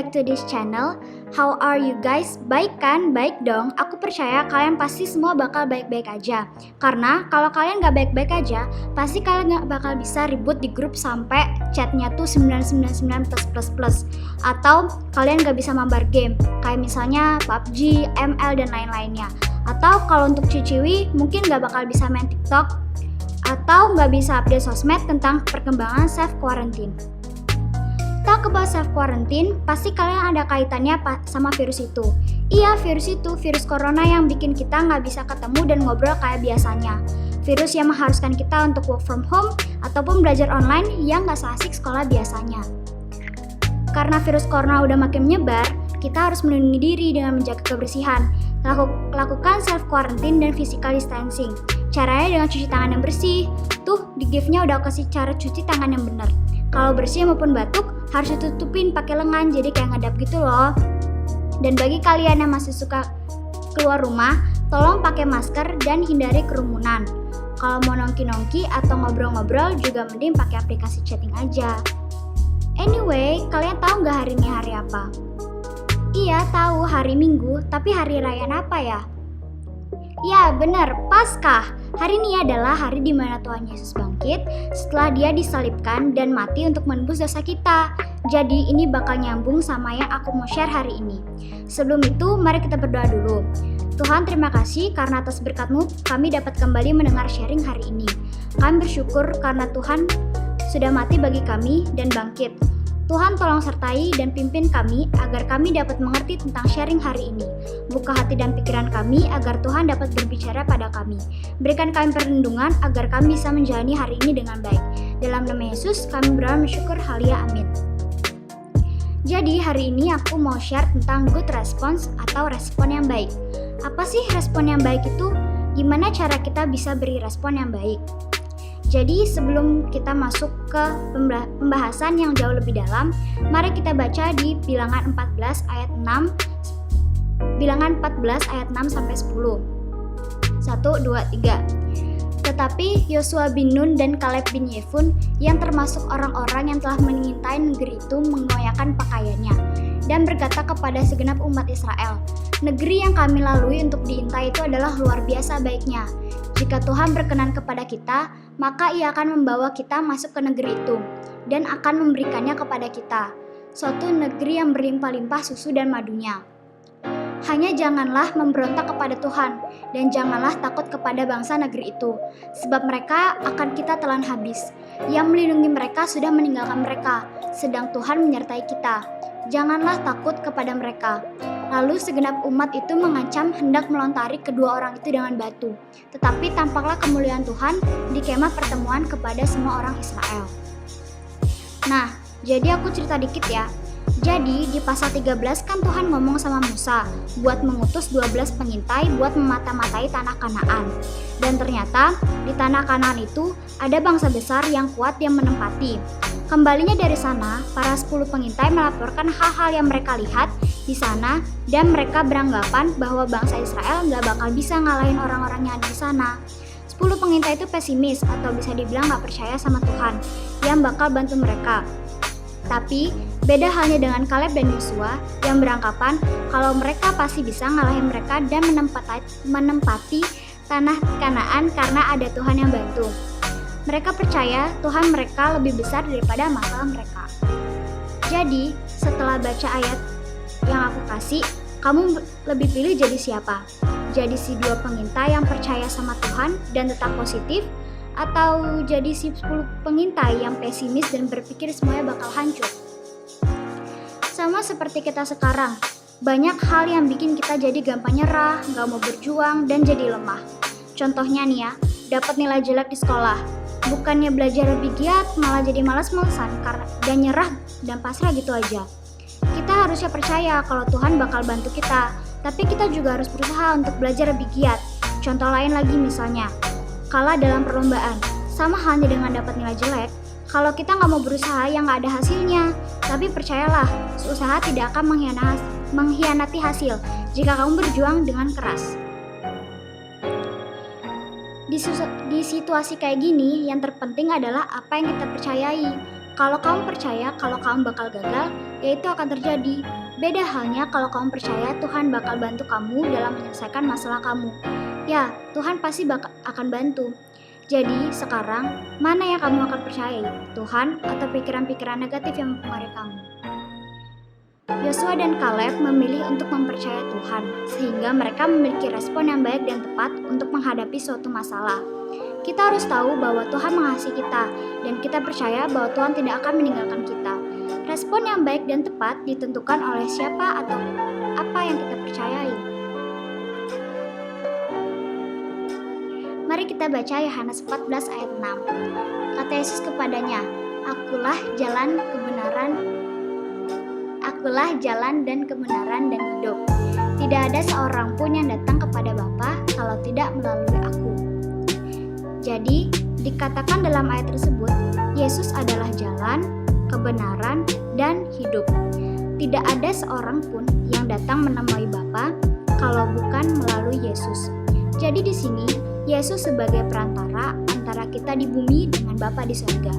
back to this channel. How are you guys? Baik kan? Baik dong. Aku percaya kalian pasti semua bakal baik-baik aja. Karena kalau kalian gak baik-baik aja, pasti kalian gak bakal bisa ribut di grup sampai chatnya tuh 999+++. Atau kalian gak bisa mabar game, kayak misalnya PUBG, ML, dan lain-lainnya. Atau kalau untuk Ciciwi, mungkin gak bakal bisa main TikTok, atau gak bisa update sosmed tentang perkembangan self-quarantine. Talk about self-quarantine, pasti kalian ada kaitannya sama virus itu. Iya, virus itu, virus corona yang bikin kita nggak bisa ketemu dan ngobrol kayak biasanya. Virus yang mengharuskan kita untuk work from home ataupun belajar online yang nggak seasik sekolah biasanya. Karena virus corona udah makin menyebar, kita harus melindungi diri dengan menjaga kebersihan. Lakukan self-quarantine dan physical distancing. Caranya dengan cuci tangan yang bersih. Tuh, di gift-nya udah kasih cara cuci tangan yang benar. Kalau bersih maupun batuk, harus ditutupin pakai lengan, jadi kayak ngadap gitu loh. Dan bagi kalian yang masih suka keluar rumah, tolong pakai masker dan hindari kerumunan. Kalau mau nongki-nongki atau ngobrol-ngobrol, juga mending pakai aplikasi chatting aja. Anyway, kalian tahu nggak hari ini hari apa? Iya, tahu, hari Minggu, tapi hari raya apa ya? Ya, benar, Paskah. Hari ini adalah hari di mana Tuhan Yesus bangkit setelah dia disalibkan dan mati untuk menebus dosa kita. Jadi ini bakal nyambung sama yang aku mau share hari ini. Sebelum itu, mari kita berdoa dulu. Tuhan, terima kasih karena atas berkat-Mu kami dapat kembali mendengar sharing hari ini. Kami bersyukur karena Tuhan sudah mati bagi kami dan bangkit. Tuhan tolong sertai dan pimpin kami agar kami dapat mengerti tentang sharing hari ini. Buka hati dan pikiran kami agar Tuhan dapat berbicara pada kami. Berikan kami perlindungan agar kami bisa menjalani hari ini dengan baik. Dalam nama Yesus kami berdoa bersyukur, halia, amin. Jadi hari ini aku mau share tentang good response atau respon yang baik. Apa sih respon yang baik itu? Gimana cara kita bisa beri respon yang baik? Jadi sebelum kita masuk ke pembahasan yang jauh lebih dalam, mari kita baca di Bilangan 14 ayat 6. Bilangan 14 ayat 6 sampai 10. 1, 2, 3. Tetapi Yosua bin Nun dan Kaleb bin Yefun yang termasuk orang-orang yang telah mengintai negeri itu mengoyakkan pakaiannya dan berkata kepada segenap umat Israel, "Negeri yang kami lalui untuk diintai itu adalah luar biasa baiknya. Jika Tuhan berkenan kepada kita, maka Ia akan membawa kita masuk ke negeri itu dan akan memberikannya kepada kita, suatu negeri yang berlimpah-limpah susu dan madunya. Hanya janganlah memberontak kepada Tuhan dan janganlah takut kepada bangsa negeri itu, sebab mereka akan kita telan habis. Yang melindungi mereka sudah meninggalkan mereka, sedang Tuhan menyertai kita. Janganlah takut kepada mereka." Lalu segenap umat itu mengancam hendak melontari kedua orang itu dengan batu. Tetapi tampaklah kemuliaan Tuhan di kemah pertemuan kepada semua orang Israel. Nah, jadi aku cerita dikit ya. Jadi di pasal 13 kan Tuhan ngomong sama Musa buat mengutus 12 pengintai buat memata-matai tanah Kanaan. Dan ternyata di tanah Kanaan itu ada bangsa besar yang kuat yang menempati. Kembalinya dari sana, para 10 pengintai melaporkan hal-hal yang mereka lihat di sana dan mereka beranggapan bahwa bangsa Israel nggak bakal bisa ngalahin orang-orang yang ada di sana. 10 pengintai itu pesimis atau bisa dibilang nggak percaya sama Tuhan yang bakal bantu mereka. Tapi beda halnya dengan Kaleb dan Yosua yang beranggapan kalau mereka pasti bisa ngalahin mereka dan menempati tanah Kanaan karena ada Tuhan yang bantu. Mereka percaya Tuhan mereka lebih besar daripada masalah mereka. Jadi setelah baca ayat yang aku kasih, kamu lebih pilih jadi siapa? Jadi si 2 pengintai yang percaya sama Tuhan dan tetap positif, atau jadi si 10 pengintai yang pesimis dan berpikir semuanya bakal hancur? Sama seperti kita sekarang, banyak hal yang bikin kita jadi gampang nyerah, gak mau berjuang, dan jadi lemah. Contohnya nih ya, dapat nilai jelek di sekolah. Bukannya belajar lebih giat, malah jadi malas-malesan dan nyerah dan pasrah gitu aja. Kita harusnya percaya kalau Tuhan bakal bantu kita, tapi kita juga harus berusaha untuk belajar lebih giat. Contoh lain lagi misalnya, kalah dalam perlombaan. Sama halnya dengan dapat nilai jelek, kalau kita nggak mau berusaha yang nggak ada hasilnya. Tapi percayalah, usaha tidak akan mengkhianati hasil jika kamu berjuang dengan keras. Di situasi kayak gini, yang terpenting adalah apa yang kita percayai. Kalau kamu percaya kalau kamu bakal gagal, ya itu akan terjadi. Beda halnya kalau kamu percaya Tuhan bakal bantu kamu dalam menyelesaikan masalah kamu. Ya, Tuhan pasti akan bantu. Jadi, sekarang, mana yang kamu akan percayai? Tuhan atau pikiran-pikiran negatif yang mempengaruhi kamu? Yosua dan Kaleb memilih untuk mempercayai Tuhan, sehingga mereka memiliki respon yang baik dan tepat untuk menghadapi suatu masalah. Kita harus tahu bahwa Tuhan mengasihi kita, dan kita percaya bahwa Tuhan tidak akan meninggalkan kita. Respon yang baik dan tepat ditentukan oleh siapa atau apa yang kita percayai. Mari kita baca Yohanes 14 ayat 6. Kata Yesus kepadanya, Akulah jalan dan kebenaran dan hidup. Tidak ada seorang pun yang datang kepada Bapa kalau tidak melalui aku. Jadi, dikatakan dalam ayat tersebut, Yesus adalah jalan, kebenaran, dan hidup. Tidak ada seorang pun yang datang menemui Bapa kalau bukan melalui Yesus. Jadi di sini, Yesus sebagai perantara antara kita di bumi dengan Bapa di surga.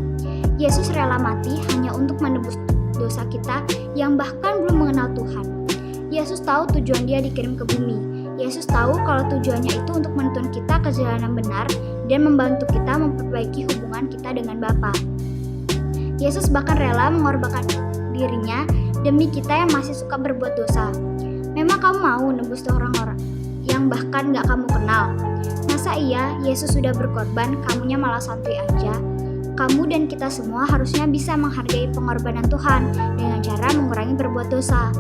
Yesus rela mati hanya untuk menebus dosa kita yang bahkan belum mengenal Tuhan. Yesus tahu tujuan dia dikirim ke bumi. Yesus tahu kalau tujuannya itu untuk menuntun kita ke jalan yang benar dan membantu kita memperbaiki hubungan kita dengan Bapa. Yesus bahkan rela mengorbankan dirinya demi kita yang masih suka berbuat dosa. Memang kamu mau nebus orang-orang yang bahkan gak kamu kenal? Masa iya Yesus sudah berkorban, kamunya malah santai aja? Kamu dan kita semua harusnya bisa menghargai pengorbanan Tuhan dengan cara mengurangi berbuat dosa.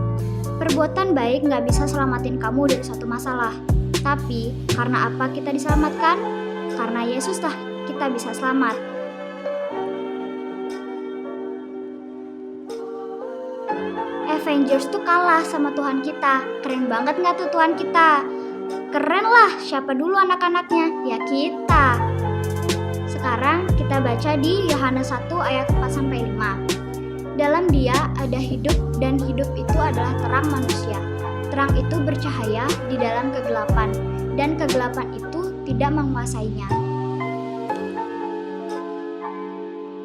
Perbuatan baik gak bisa selamatin kamu dari suatu masalah. Tapi, karena apa kita diselamatkan? Karena Yesus lah kita bisa selamat. Avengers tuh kalah sama Tuhan kita. Keren banget gak tuh Tuhan kita? Keren lah, siapa dulu anak-anaknya? Ya kita. Sekarang kita baca di Yohanes 1 ayat 4-5. Dalam dia ada hidup dan hidup itu adalah terang manusia. Terang itu bercahaya di dalam kegelapan dan kegelapan itu tidak menguasainya.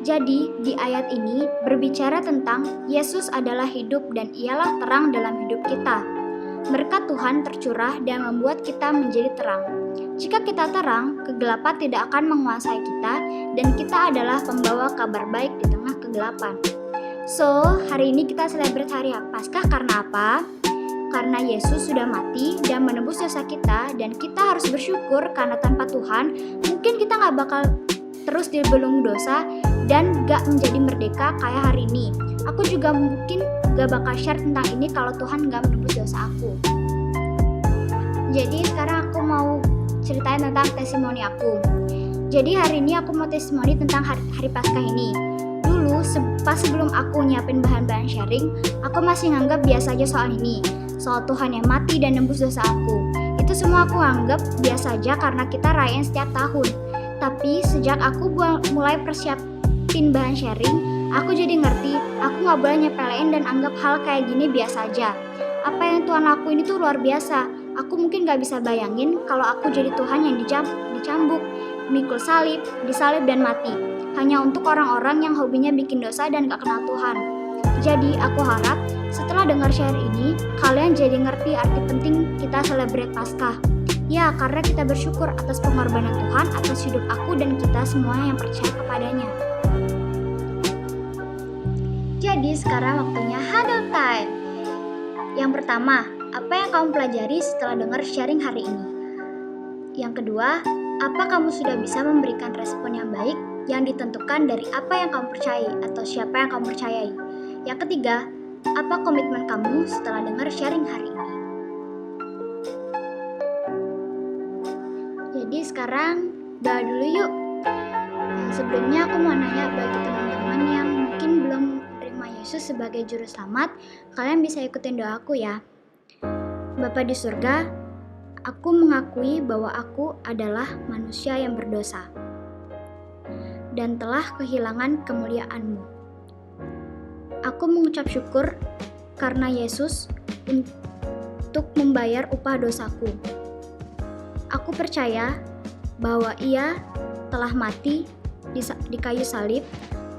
Jadi di ayat ini berbicara tentang Yesus adalah hidup dan ialah terang dalam hidup kita. Berkat Tuhan tercurah dan membuat kita menjadi terang. Jika kita terang, kegelapan tidak akan menguasai kita dan kita adalah pembawa kabar baik di tengah kegelapan. So, hari ini kita celebrate hari Paskah karena apa? Karena Yesus sudah mati dan menebus dosa kita dan kita harus bersyukur karena tanpa Tuhan mungkin kita gak bakal terus dibelenggu dosa dan gak menjadi merdeka kayak hari ini. Aku juga mungkin gak bakal share tentang ini kalau Tuhan gak menebus dosa aku. Jadi sekarang aku mau ceritain tentang testimoni aku. Jadi hari ini aku mau testimoni tentang hari Paskah ini. Dulu pas sebelum aku nyiapin bahan-bahan sharing, aku masih nganggap biasa aja soal ini. Soal Tuhan yang mati dan nembus dosa aku. Itu semua aku anggap biasa aja karena kita rayain setiap tahun. Tapi sejak aku mulai persiapin bahan sharing, aku jadi ngerti aku gak boleh nyepelein dan anggap hal kayak gini biasa aja. Apa yang Tuhan lakuin itu luar biasa. Aku mungkin gak bisa bayangin kalau aku jadi Tuhan yang dicambuk, mikul salib, disalib dan mati. Hanya untuk orang-orang yang hobinya bikin dosa dan gak kenal Tuhan. Jadi aku harap setelah dengar share ini, kalian jadi ngerti arti penting kita celebrate Paskah. Ya, karena kita bersyukur atas pengorbanan Tuhan atas hidup aku dan kita semua yang percaya kepadanya. Jadi sekarang waktunya huddle time. Yang pertama, apa yang kamu pelajari setelah dengar sharing hari ini? Yang kedua, apa kamu sudah bisa memberikan respon yang baik yang ditentukan dari apa yang kamu percayai atau siapa yang kamu percayai? Yang ketiga, apa komitmen kamu setelah dengar sharing hari ini? Jadi sekarang doa dulu yuk. Sebelumnya aku mau nanya bagi teman-teman yang mungkin belum menerima Yesus sebagai juru selamat, kalian bisa ikutin doaku ya. Bapa di surga, aku mengakui bahwa aku adalah manusia yang berdosa dan telah kehilangan kemuliaan-Mu. Aku mengucap syukur karena Yesus untuk membayar upah dosaku. Aku percaya bahwa Ia telah mati di kayu salib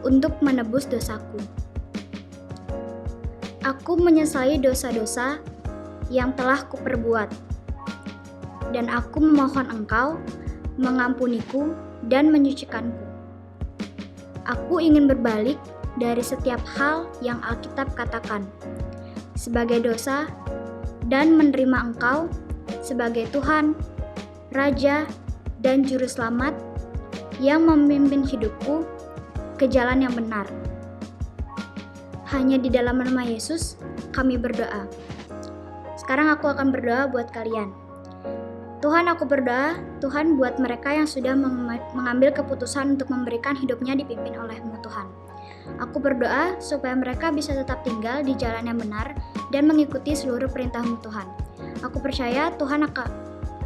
untuk menebus dosaku. Aku menyesali dosa-dosa yang telah kuperbuat, dan aku memohon Engkau mengampuniku dan menyucikanku. Aku ingin berbalik dari setiap hal yang Alkitab katakan sebagai dosa dan menerima Engkau sebagai Tuhan, Raja, dan Juru Selamat yang memimpin hidupku ke jalan yang benar. Hanya di dalam nama Yesus kami berdoa. Sekarang aku akan berdoa buat kalian. Tuhan, aku berdoa, Tuhan, buat mereka yang sudah mengambil keputusan untuk memberikan hidupnya dipimpin oleh-Mu, Tuhan. Aku berdoa supaya mereka bisa tetap tinggal di jalan yang benar dan mengikuti seluruh perintah-Mu, Tuhan. Aku percaya Tuhan akan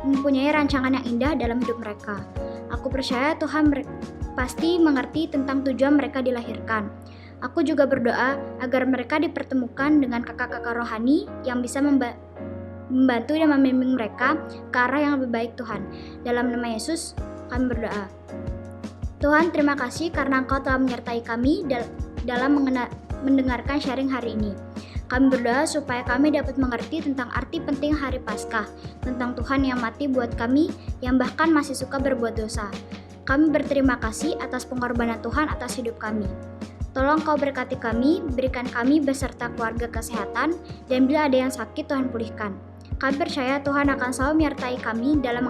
mempunyai rancangan yang indah dalam hidup mereka. Aku percaya Tuhan pasti mengerti tentang tujuan mereka dilahirkan. Aku juga berdoa agar mereka dipertemukan dengan kakak-kakak rohani yang bisa membantu dan membimbing mereka ke arah yang lebih baik, Tuhan. Dalam nama Yesus kami berdoa. Tuhan, terima kasih karena Engkau telah menyertai kami dalam mendengarkan sharing hari ini. Kami berdoa supaya kami dapat mengerti tentang arti penting hari Paskah, tentang Tuhan yang mati buat kami yang bahkan masih suka berbuat dosa. Kami berterima kasih atas pengorbanan Tuhan atas hidup kami. Tolong Kau berkati kami, berikan kami beserta keluarga kesehatan, dan bila ada yang sakit Tuhan pulihkan. Kami percaya Tuhan akan selalu menyertai kami dalam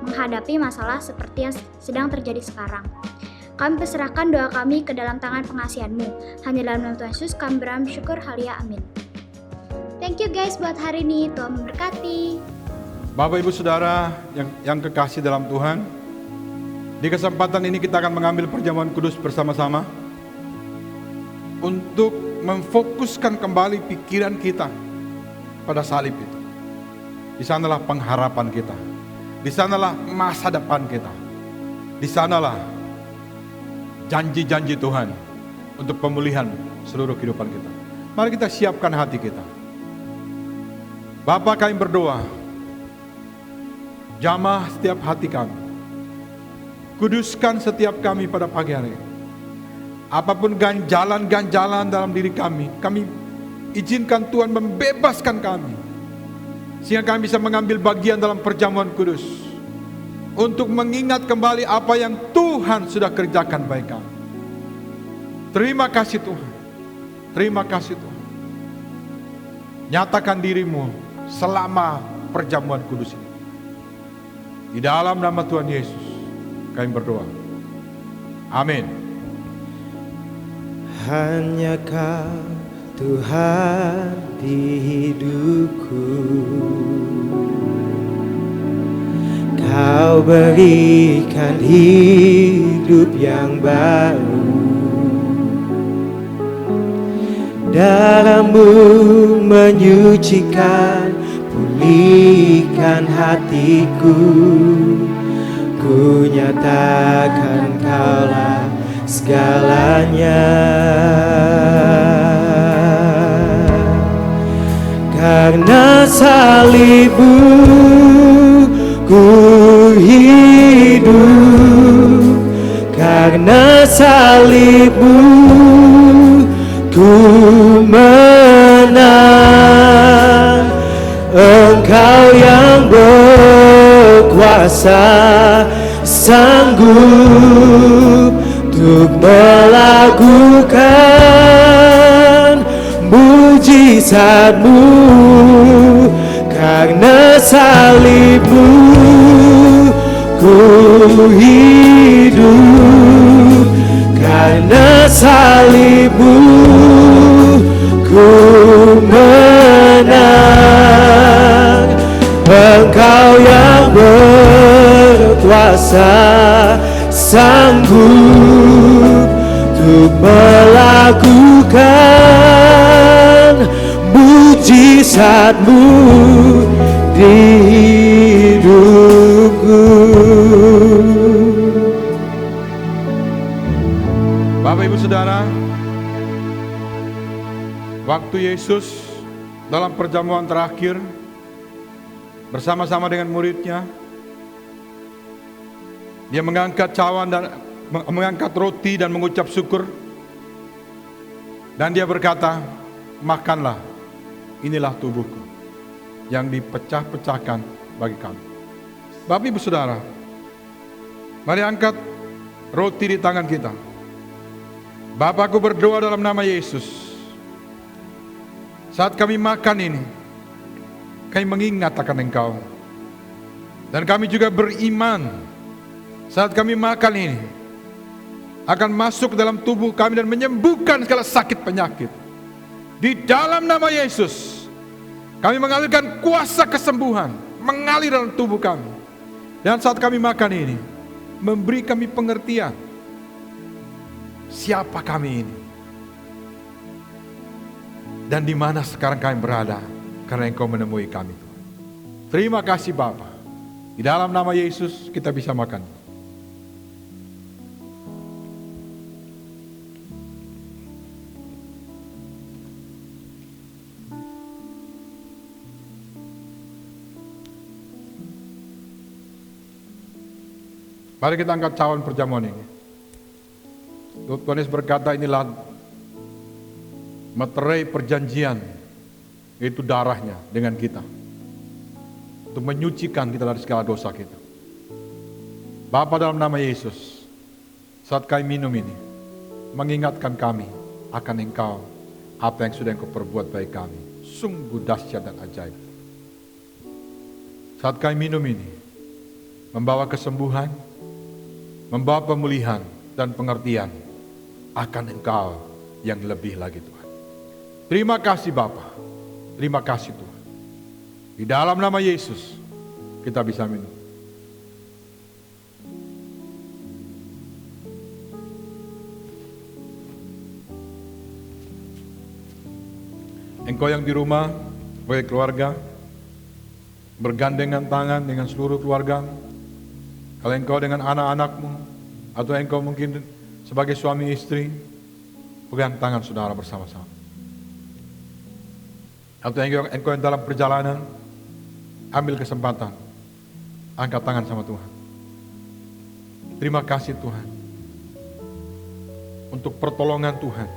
menghadapi masalah seperti yang sedang terjadi sekarang. Kami perserahkan doa kami ke dalam tangan pengasihan-Mu. Hanya dalam nama Tuhan Yesus kami bersyukur, haleluya, amin. Thank you guys buat hari ini, Tuhan memberkati. Bapak Ibu Saudara yang kekasih dalam Tuhan, di kesempatan ini kita akan mengambil perjamuan kudus bersama-sama untuk memfokuskan kembali pikiran kita pada salib itu. Di sanalah pengharapan kita, di sanalah masa depan kita, di sanalah janji-janji Tuhan untuk pemulihan seluruh kehidupan kita. Mari kita siapkan hati kita. Bapa, kami berdoa, jamah setiap hati kami, kuduskan setiap kami pada pagi hari. Apapun ganjalan-ganjalan dalam diri kami izinkan Tuhan membebaskan kami, sehingga kami bisa mengambil bagian dalam perjamuan kudus untuk mengingat kembali apa yang Tuhan sudah kerjakan bagi kami. Terima kasih Tuhan, terima kasih Tuhan. Nyatakan diri-Mu selama perjamuan kudus ini. Di dalam nama Tuhan Yesus kami berdoa, amin. Hanya Kau Tuhan di hidupku, Kau berikan hidup yang baru. Darah-Mu menyucikan, pulihkan hatiku. Ku nyatakan Kaulah segalanya. Karena salib-Mu ku hidup, karena salib-Mu ku menang. Engkau yang berkuasa, sanggup untuk melakukan mujizat-Mu. Karena salib-Mu ku hidup, karena salib-Mu ku menang. Engkau yang berkuasa, sanggup untuk melakukan mujizat-Mu di hidupku. Bapak Ibu Saudara, waktu Yesus dalam perjamuan terakhir bersama-sama dengan muridnya, Dia mengangkat cawan dan mengangkat roti dan mengucap syukur, dan Dia berkata, makanlah, inilah tubuhku yang dipecah-pecahkan bagi kamu. Bapak Ibu Saudara, mari angkat roti di tangan kita. Bapakku berdoa dalam nama Yesus. Saat kami makan ini, kami mengingat akan Engkau. Dan kami juga beriman saat kami makan ini akan masuk ke dalam tubuh kami dan menyembuhkan segala sakit penyakit. Di dalam nama Yesus, kami mengalirkan kuasa kesembuhan mengalir dalam tubuh kami. Dan saat kami makan ini, memberi kami pengertian siapa kami ini dan di mana sekarang kami berada, karena Engkau menemui kami, Tuhan. Terima kasih Bapa. Di dalam nama Yesus kita bisa makan. Mari kita angkat cawan perjamuan ini. Tuhan Yesus berkata, inilah materai perjanjian, yaitu darahnya dengan kita, untuk menyucikan kita dari segala dosa kita. Bapa, dalam nama Yesus, saat kami minum ini, mengingatkan kami akan Engkau, apa yang sudah Engkau perbuat bagi kami. Sungguh dahsyat dan ajaib. Saat kami minum ini, membawa kesembuhan, membawa pemulihan dan pengertian akan Engkau yang lebih lagi, Tuhan. Terima kasih Bapa. Terima kasih Tuhan. Di dalam nama Yesus kita bisa minum. Engkau yang di rumah, sebagai keluarga, bergandengan tangan dengan seluruh keluarga. Kalau engkau dengan anak-anakmu, atau engkau mungkin sebagai suami istri, pegang tangan saudara bersama-sama. Atau engkau yang dalam perjalanan, ambil kesempatan, angkat tangan sama Tuhan. Terima kasih Tuhan, untuk pertolongan Tuhan,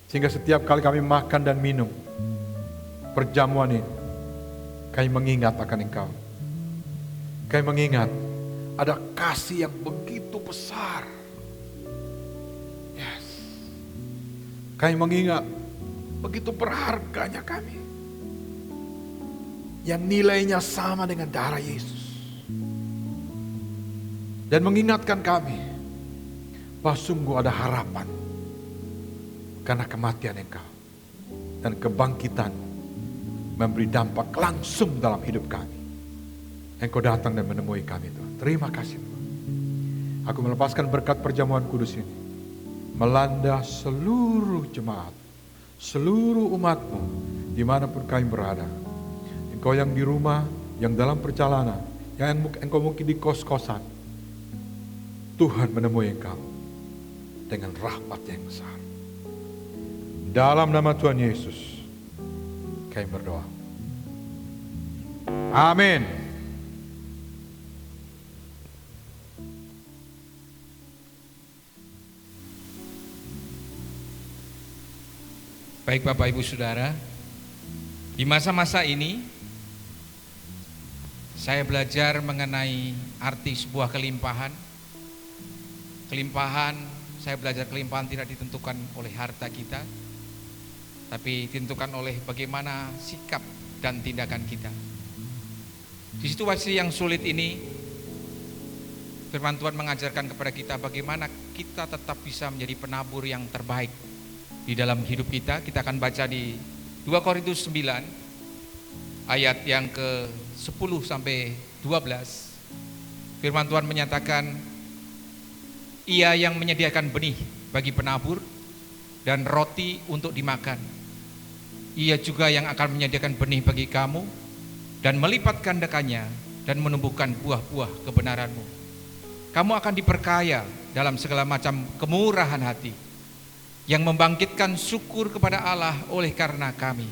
sehingga setiap kali kami makan dan minum perjamuan ini, kami mengingat akan Engkau. Kami mengingat ada kasih yang begitu besar. Yes. Kami mengingat begitu berharganya kami, yang nilainya sama dengan darah Yesus. Dan mengingatkan kami bahwa sungguh ada harapan karena kematian Engkau dan kebangkitan memberi dampak langsung dalam hidup kami. Engkau datang dan menemui kami, Tuhan. Terima kasih Tuhan. Aku melepaskan berkat perjamuan kudus ini melanda seluruh jemaat, seluruh umatmu dimanapun kami berada. Engkau yang di rumah, yang dalam perjalanan, yang engkau mungkin di kos-kosan, Tuhan menemui engkau dengan rahmat yang besar. Dalam nama Tuhan Yesus kami berdoa. Amin. Baik Bapak Ibu Saudara, di masa-masa ini saya belajar mengenai arti sebuah kelimpahan. Saya belajar kelimpahan tidak ditentukan oleh harta kita, tapi ditentukan oleh bagaimana sikap dan tindakan kita. Di situasi yang sulit ini, firman Tuhan mengajarkan kepada kita bagaimana kita tetap bisa menjadi penabur yang terbaik di dalam hidup kita. Kita akan baca di 2 Korintus 9 ayat yang ke-10 sampai 12. Firman Tuhan menyatakan, Ia yang menyediakan benih bagi penabur dan roti untuk dimakan. Ia juga yang akan menyediakan benih bagi kamu dan melipat gandakannya dan menumbuhkan buah-buah kebenaranmu. Kamu akan diperkaya dalam segala macam kemurahan hati, yang membangkitkan syukur kepada Allah oleh karena kami.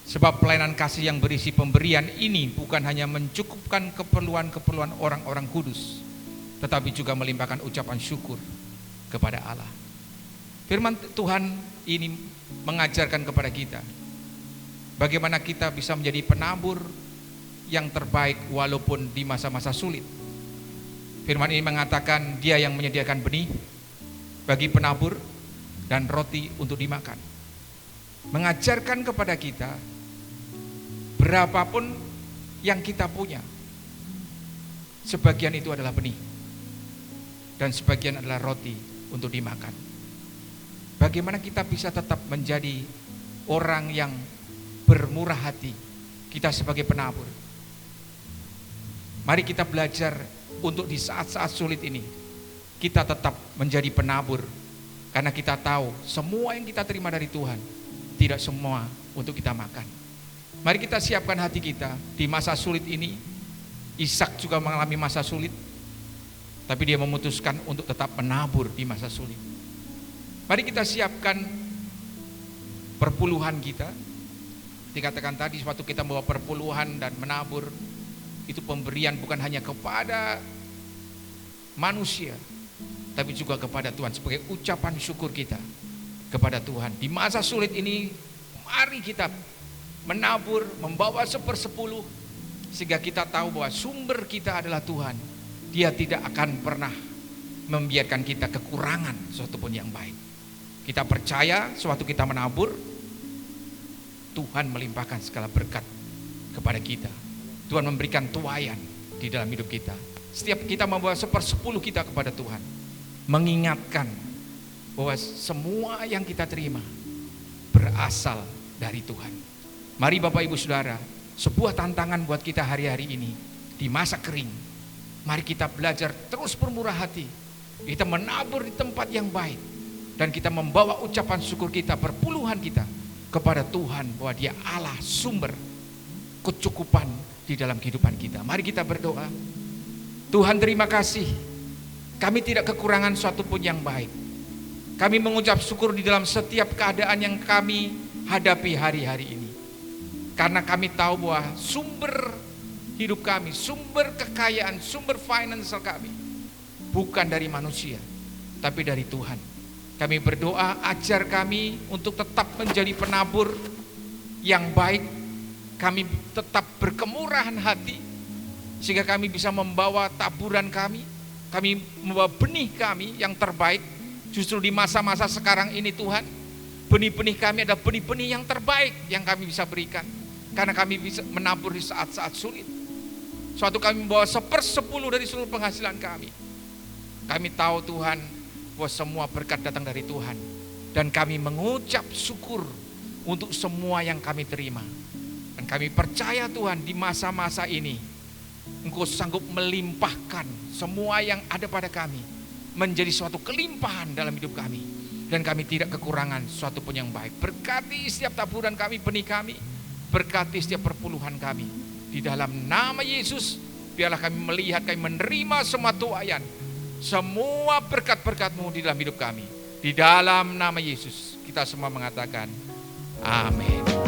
Sebab pelayanan kasih yang berisi pemberian ini bukan hanya mencukupkan keperluan-keperluan orang-orang kudus, tetapi juga melimpahkan ucapan syukur kepada Allah. Firman Tuhan ini mengajarkan kepada kita Bagaimana kita bisa menjadi penabur yang terbaik walaupun di masa-masa sulit. Firman ini mengatakan Dia yang menyediakan benih bagi penabur dan roti untuk dimakan. Mengajarkan kepada kita berapapun yang kita punya, sebagian itu adalah benih dan sebagian adalah roti untuk dimakan. Bagaimana kita bisa tetap menjadi orang yang bermurah hati, kita sebagai penabur. Mari kita belajar untuk di saat-saat sulit ini kita tetap menjadi penabur, karena kita tahu semua yang kita terima dari Tuhan tidak semua untuk kita makan. Mari kita siapkan hati kita di masa sulit ini. Ishak juga mengalami masa sulit, tapi dia memutuskan untuk tetap menabur di masa sulit. Mari kita siapkan perpuluhan kita. Dikatakan tadi, waktu kita membawa perpuluhan dan menabur, itu pemberian bukan hanya kepada manusia, tapi juga kepada Tuhan, sebagai ucapan syukur kita kepada Tuhan. Di masa sulit ini, mari kita menabur, membawa 1/10, sehingga kita tahu bahwa sumber kita adalah Tuhan. Dia tidak akan pernah membiarkan kita kekurangan sesuatu pun yang baik. Kita percaya sewaktu kita menabur, Tuhan melimpahkan segala berkat kepada kita. Tuhan memberikan tuaian di dalam hidup kita. Setiap kita membawa 1/10 kita kepada Tuhan, mengingatkan bahwa semua yang kita terima berasal dari Tuhan. Mari Bapak Ibu Saudara, sebuah tantangan buat kita hari-hari ini di masa kering. Mari kita belajar terus bermurah hati. Kita menabur di tempat yang baik, dan kita membawa ucapan syukur kita, perpuluhan kita kepada Tuhan, bahwa Dia Allah sumber kecukupan di dalam kehidupan kita. Mari kita berdoa. Tuhan, terima kasih, kami tidak kekurangan suatu pun yang baik. Kami mengucap syukur di dalam setiap keadaan yang kami hadapi hari-hari ini, karena kami tahu bahwa sumber hidup kami, sumber kekayaan, sumber financial kami bukan dari manusia, tapi dari Tuhan. Kami berdoa, ajar kami untuk tetap menjadi penabur yang baik. Kami tetap berkemurahan hati, sehingga kami bisa membawa taburan kami membawa benih kami yang terbaik. Justru di masa-masa sekarang ini Tuhan, benih-benih kami adalah benih-benih yang terbaik yang kami bisa berikan, karena kami bisa menabur di saat-saat sulit. Suatu kami membawa 1/10 dari seluruh penghasilan kami. Kami tahu Tuhan bahwa semua berkat datang dari Tuhan, dan kami mengucap syukur untuk semua yang kami terima. Dan kami percaya Tuhan, di masa-masa ini Engkau sanggup melimpahkan semua yang ada pada kami menjadi suatu kelimpahan dalam hidup kami, dan kami tidak kekurangan suatu pun yang baik. Berkati setiap taburan kami, benih kami, berkati setiap perpuluhan kami. Di dalam nama Yesus, biarlah kami melihat, kami menerima semua tuaian, semua berkat-berkat-Mu di dalam hidup kami. Di dalam nama Yesus kita semua mengatakan amin.